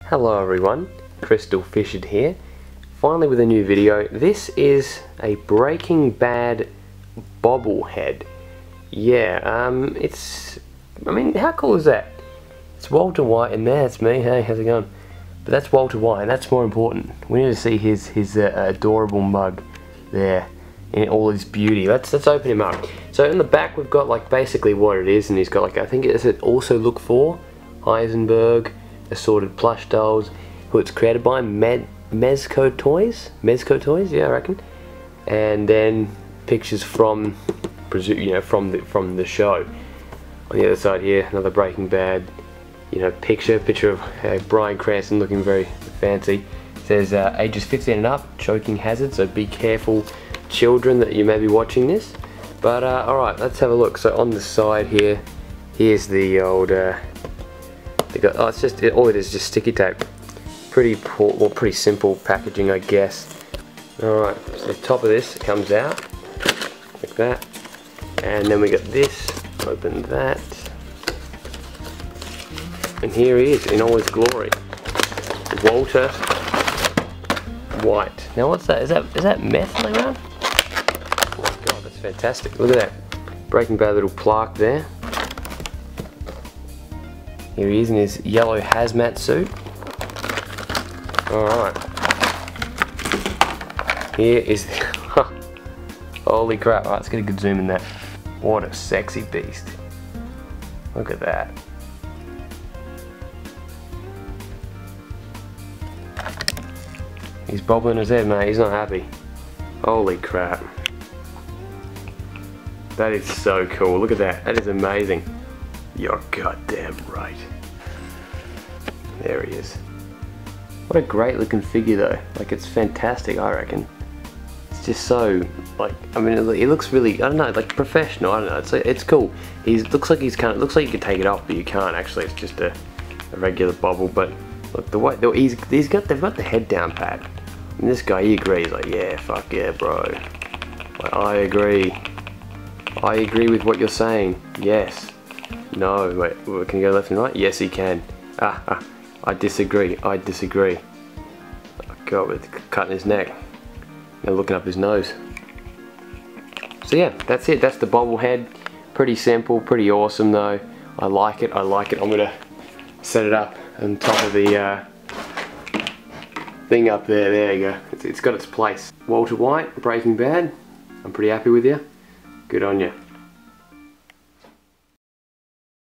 Hello everyone, Crystal Fishard here, finally with a new video. This is a Breaking Bad bobblehead. Yeah, I mean, how cool is that? It's Walter White in there, it's me, hey, how's it going? But that's Walter White, and that's more important. We need to see his adorable mug there in all his beauty. Let's open him up. So in the back we've got like basically what it is, and he's got like, I think it said also look for Heisenberg, assorted plush dolls, who it's created by Mezco Toys, yeah, I reckon. And then pictures from, from the show. On the other side here, another Breaking Bad, picture of Bryan Cranston looking very fancy. It says ages 15 and up, choking hazard, so be careful, children, that you may be watching this. But all right, let's have a look. So on the side here, here's the old. It's just all it is just sticky tape. Pretty simple packaging, I guess. Alright, so the top of this comes out like that, and then we got this. Open that, and here he is in all his glory, Walter White. Now what's that? Is that meth laying around? Oh my god, that's fantastic! Look at that Breaking Bad little plaque there. Here he is in his yellow hazmat suit. Alright. Here is the holy crap. Alright, let's get a good zoom in that. What a sexy beast. Look at that. He's bobbling his head, mate. He's not happy. Holy crap. That is so cool. Look at that. That is amazing. You're goddamn right. There he is. What a great looking figure though. Like, it's fantastic, I reckon. It's just so, like, I mean, it looks really, I don't know, like professional. I don't know. It's cool. Looks like you can take it off, but you can't actually. It's just a regular bobble. But look, the way they've got the head down pat. And this guy, he agrees. Like, yeah, fuck yeah, bro. Like, I agree. I agree with what you're saying. Yes. No, wait, can you go left and right? Yes, he can. I disagree. Oh god, we're cutting his neck. Now looking up his nose. So yeah, that's it. That's the bobblehead. Pretty simple, pretty awesome though. I like it. I'm gonna set it up on top of the thing up there. There you go. It's got its place. Walter White, Breaking Bad. I'm pretty happy with you. Good on you.